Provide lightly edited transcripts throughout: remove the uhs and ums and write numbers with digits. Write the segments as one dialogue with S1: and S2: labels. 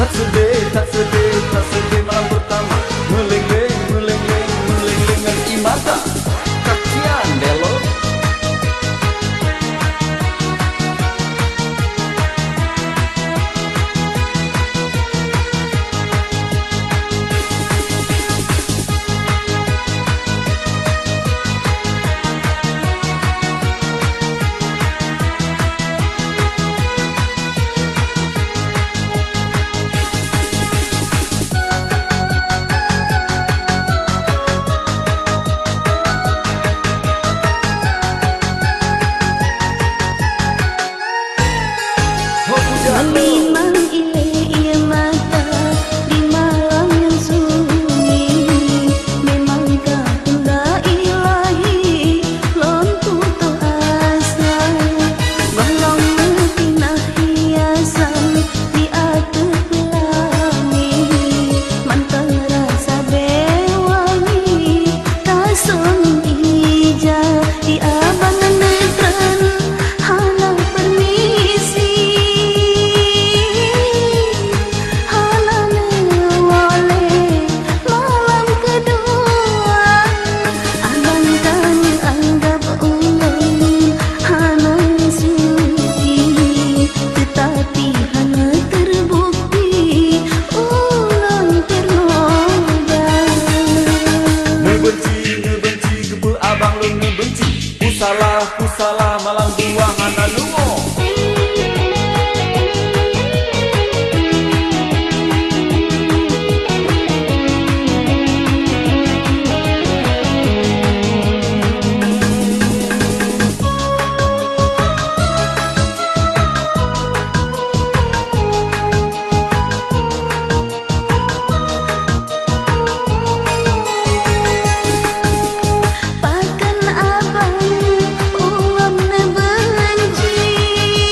S1: tak sedih, tak sedih malam pertama. Meleng-leng, meleng-leng, meleng-lengan imata. Kakian delo.
S2: Memang ile ia mata di malam yang sunyi. Memangkah hendak ilahi lon putus asa. Walau metinah hiasan di atas langit. Mantap rasa bewangi kasong hija di abangan negran hana permisi.
S1: Salah malang dua hana lungo.
S2: Pakan abang uang ne benci.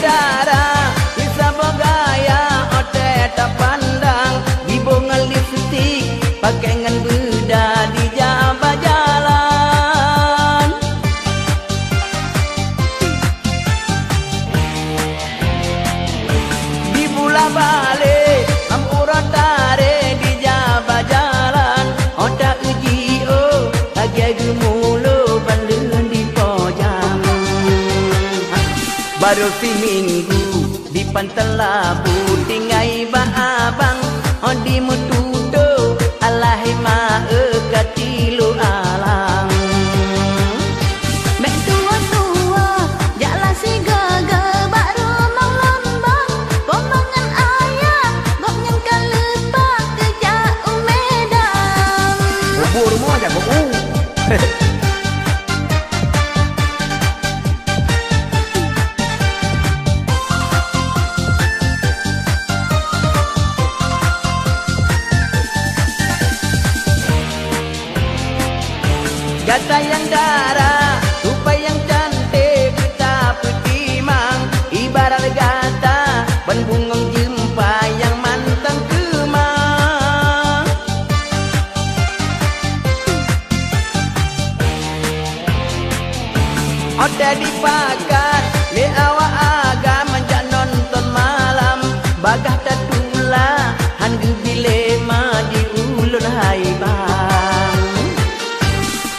S3: darah bisa bergaya otak tak pandang di bongal lipstick pakai ngan bedah di jabat jalan di bola balik ampuran tarik di jabat jalan otak uji oh lagi gemulu balun di pojang baru si minggu di pantai labu tinggai ba abang di mutudo alahi ma katilu alang
S2: Mek tua-tua jalan si gagal baru mau lambang pomangan ayah gok nyen kalepak ke jauh Medan
S3: bubur mo aja bubur Gata yang darah, rupa yang cantik, kita putih mang ibarat gata, ban bungong jumpa yang mantang kemang. Oda dipakat, le awak agak menjak nonton malam, bagah tatula, hanggu bilema di ulun haibang.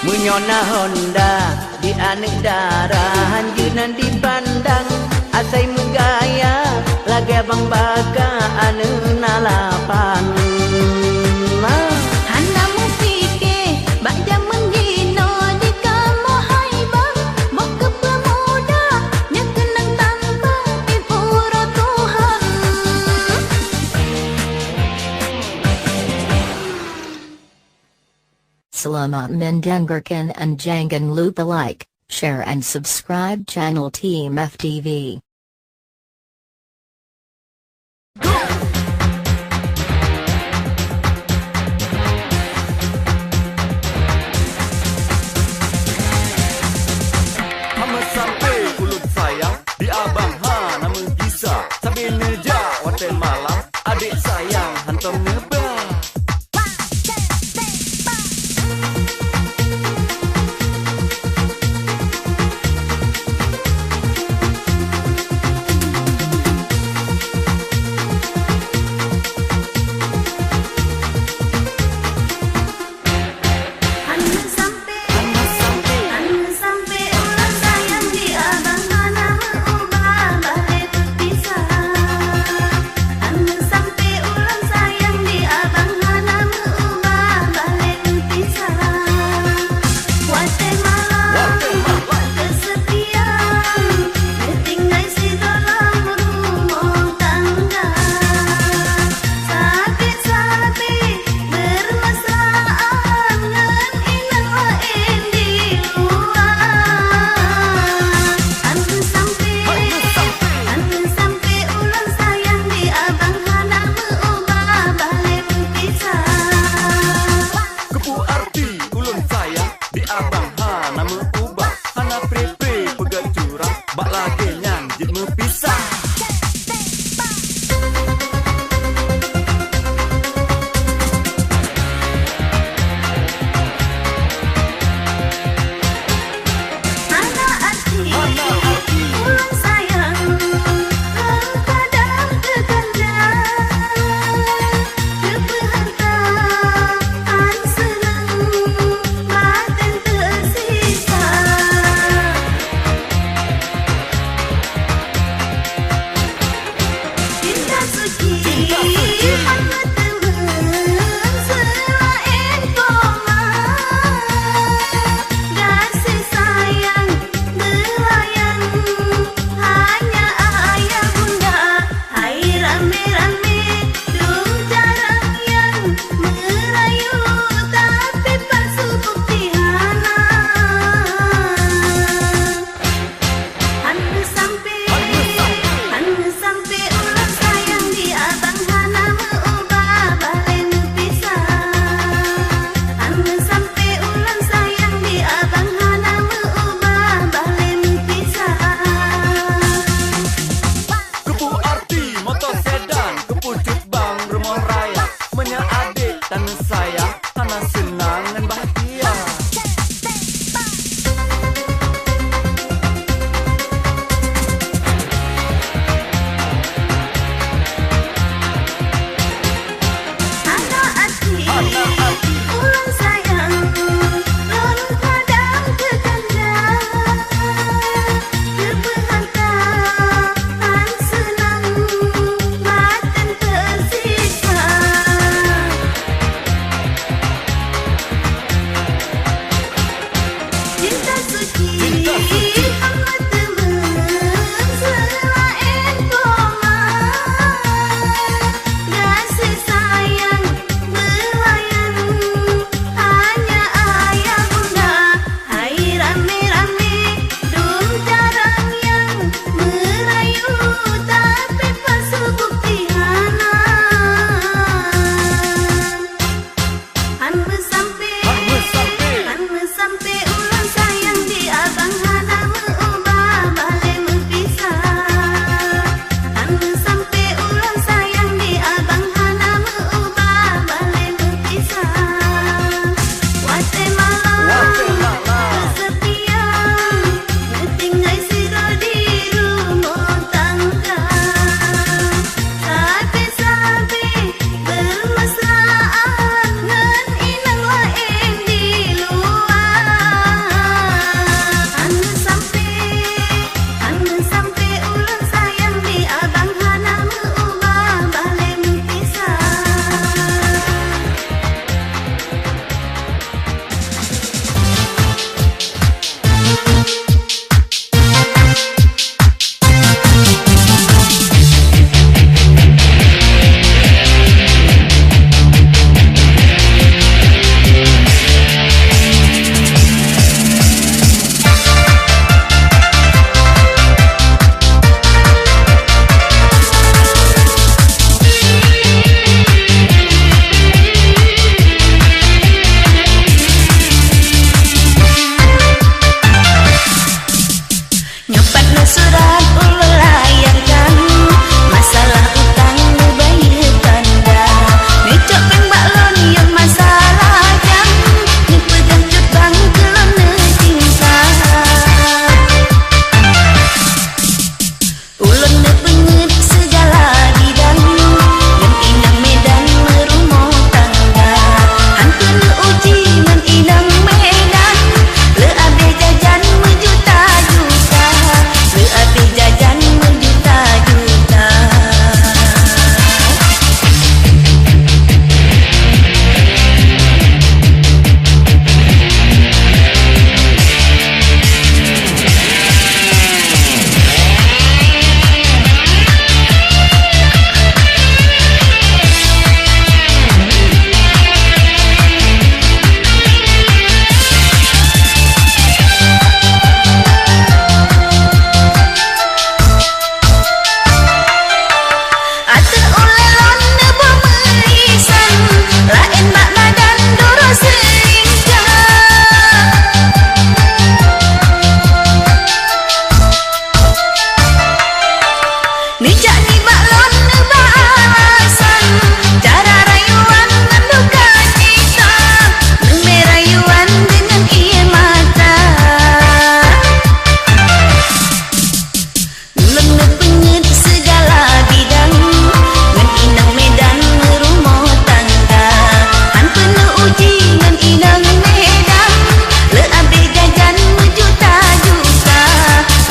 S3: Munyona Honda di anek darah hanjunan dipandang asai megaya lagi abang baka anu nalapan
S2: Hana mu fikir bak jaman gino di kamu haibang mau ke pemuda nya kenang tanpa pipura Tuhan
S4: Selamat mendengarkan and jangan lupa like, share and subscribe channel Team FTV.
S1: Hama sampai kulut sayang di abang ha nama Gisa sambil nejak hotel malam adik sayang hantam nebak
S2: sampai ulang sayang di abang mana mengubah balik berpisah sampai ulang
S1: dan sayang, hana senang dan bahagia.
S2: Ulang sayang, lalu kadang terkandang, keberhantaan senang, makan tersiksa. Cinta suci, amat teman, selain koma, kasih sayang berlayar, hanya ayah bunda. Hai rame-rame, dum jarang yang merayu, tapi palsu bukti hana. Han sampai ulang sayang di abang hana mengubah balik berpisah. Han sampai ulang sayang di abang hana mengubah balik berpisah. Wate malam kesepian, ngetinggai siro di rumah tangga. Sabe-sabe bermesraan, ngan inang lain di luar. Han sampai ulang sayang di abang hana mengubah balik berpisah. Nyopat no surat ulo layangkan, masalah utang nu bayar tanda. Necok peng baklon yang masalah jam, ni pegang cutang kelon ne cinta. Ulun ne penget segala bidang, ngan inang medan merumah tangga. Hantu ne uji ngan inang medan, le abe jajan menjuta-juta, le abe jajan menjuta-juta. Ate ulelon ne pemerisan, lain bak badan doro seingkah. Nijak ni baklon ne balasan, cara rayuan ngan duka cita, neme rayuan dengan ia mata. Ulun ne penget segala bidang, ngan inang medan merumah tangga. Han penuh uji ngan inang medan, le abe jajan menjuta-juta,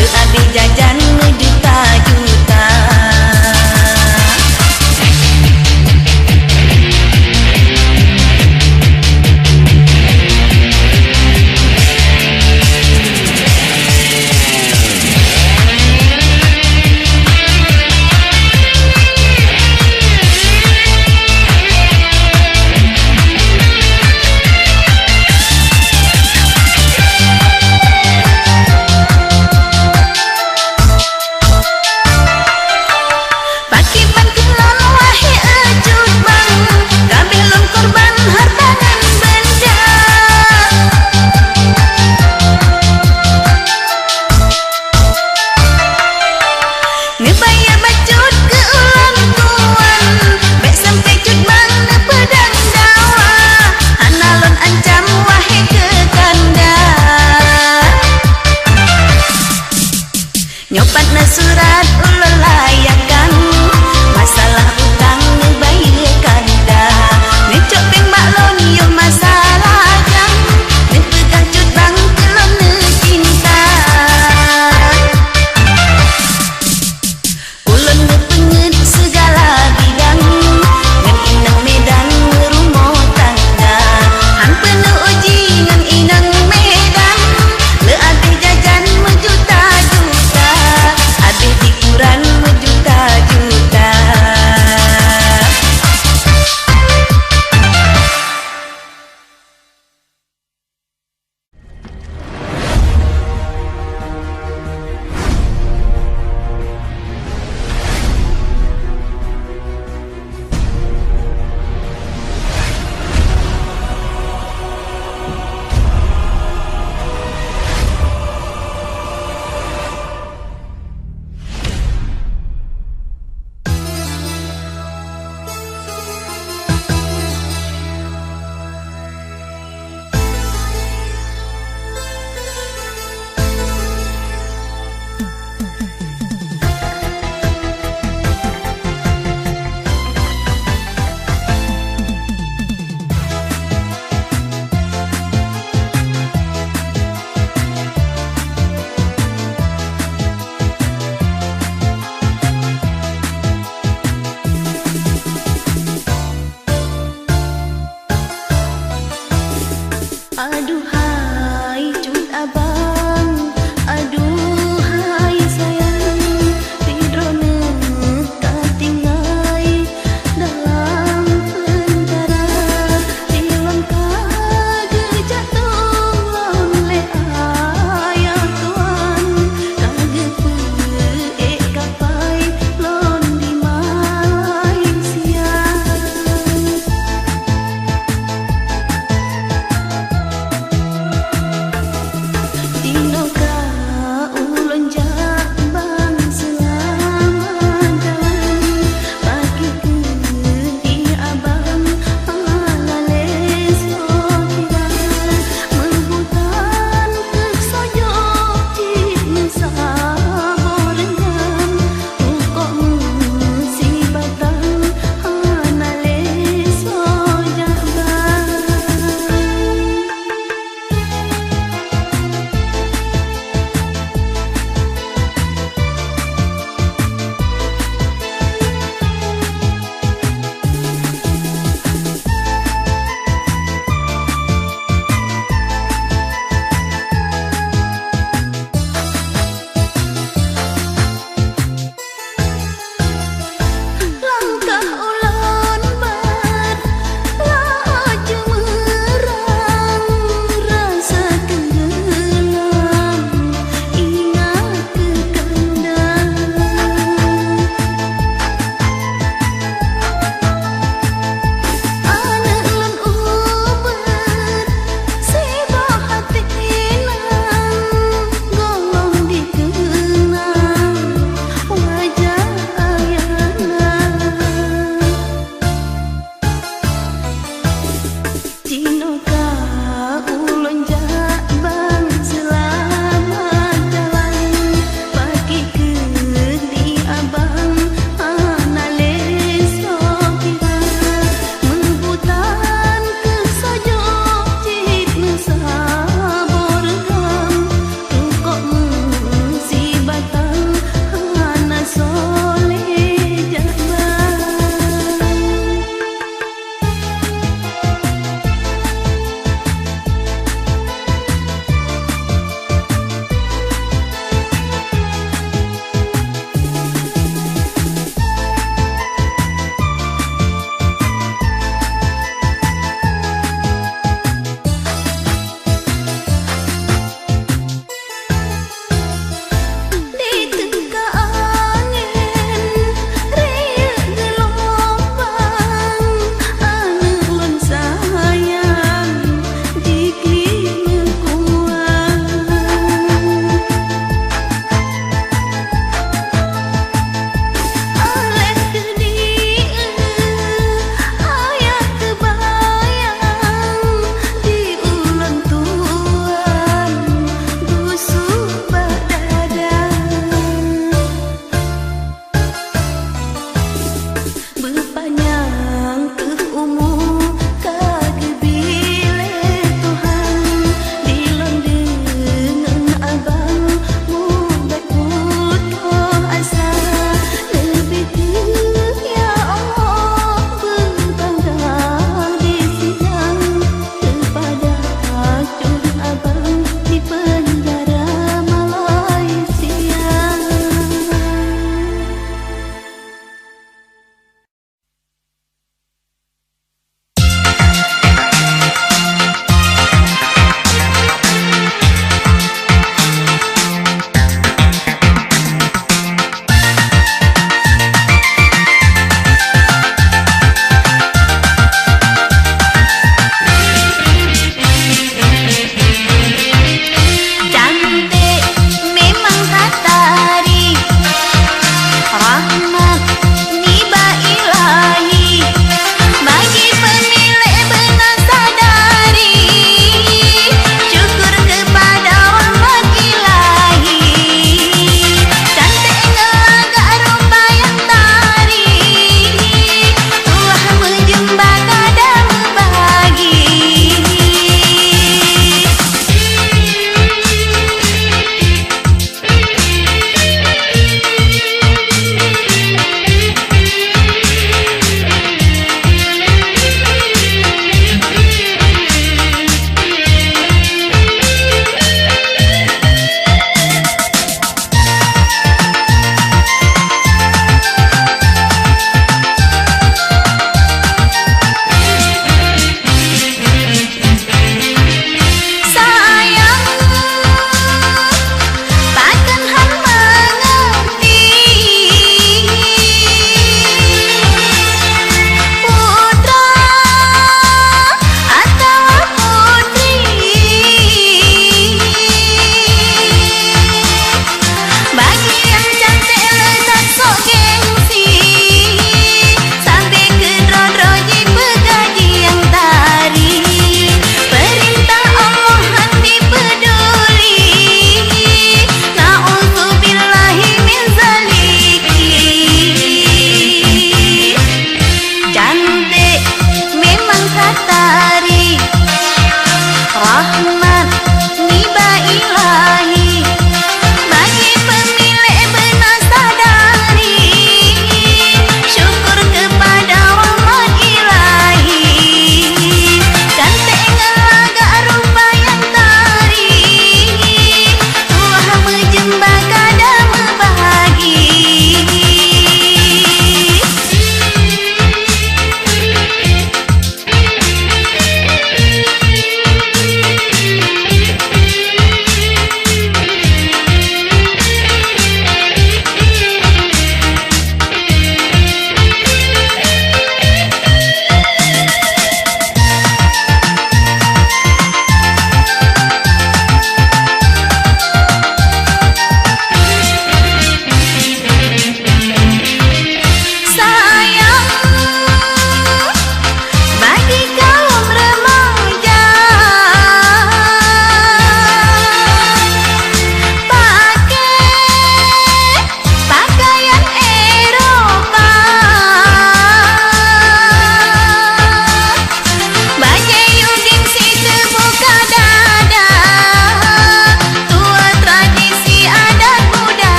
S2: le abe jajan menjuta-juta.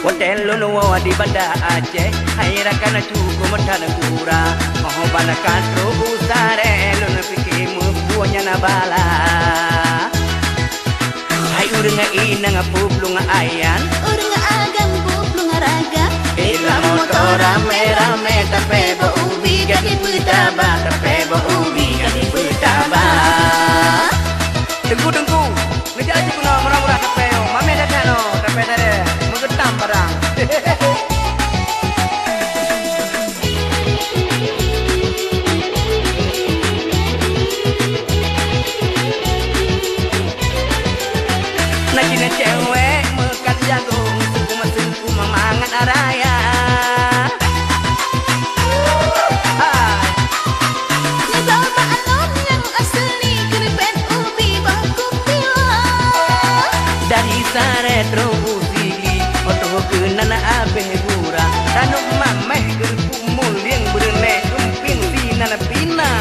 S3: Hotel Lonowa di Banda Aceh hai rakana cukup mentana kura oh bana katro usare lon pikir mubuanya nabala hai urang inang puplung ayan
S2: Urang agam puplung raga
S3: ila motor rame-rame tape bo ubi gadi petaba tape bo ubi gadi petaba Tengku ngejak aja kuna murah-murah tape mame datang no tape tadi menggetam barang Nakina cewek mekat jagung suku mesin mangan araya
S2: Ngebawa alon yang asli keripet ubi baku pila
S3: dari sare trobusili otoh keunana abeh gura tanuk mameh gerpumul yang berene umpin sinana pina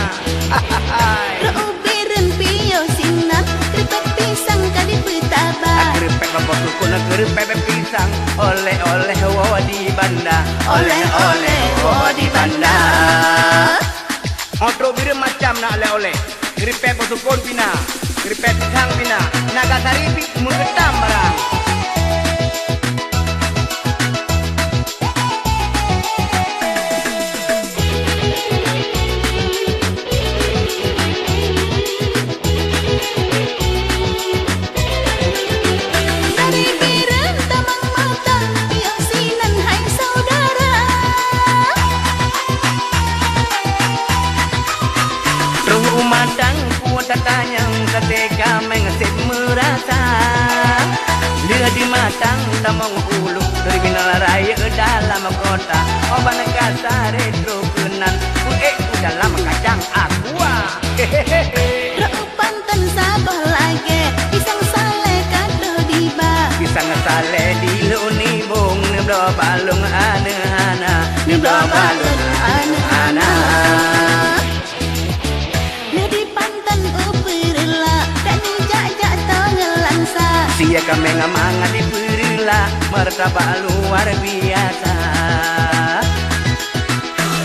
S2: Ubi rempio sinan keripet pisang kadi petaba
S3: keripet bapak kukuna keripet pisang oleh-oleh wo di Banda oleh-oleh wo di Banda Otro bir macam nak oleh-oleh keripet posukon pina keripet pisang pina naga saripi menggetam barang
S2: Dari biren tamang matang pio sinan hai saudara
S3: Ruh matang kuat tanyang ketika mengesit merasa Dia di matang tamang ulu dari binal raya ke dalam kota Oban kasar retro kenan ku dalam kacang aqua
S2: Pantan sabah lagi pisang sale kado diba
S3: Pisang sale di luni bong neblo balung ana neblo balung ana
S2: Nadi pantan uperla dan jajak tongelansa
S3: Sia kami ngamanga di perila martabak luar biasa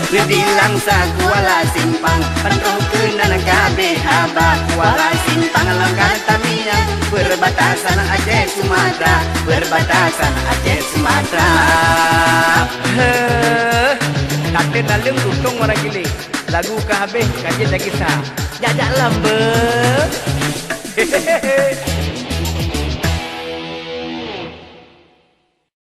S3: Bilang sa kuala simpang Pentuh kenan kabe haba Kuala simpang langgar tamiang Perbatasan Aceh Sumatera Perbatasan Aceh Sumatera Kata dalam tutung orang gili Lagu kabe kajian kisah Jajak lambe Hehehe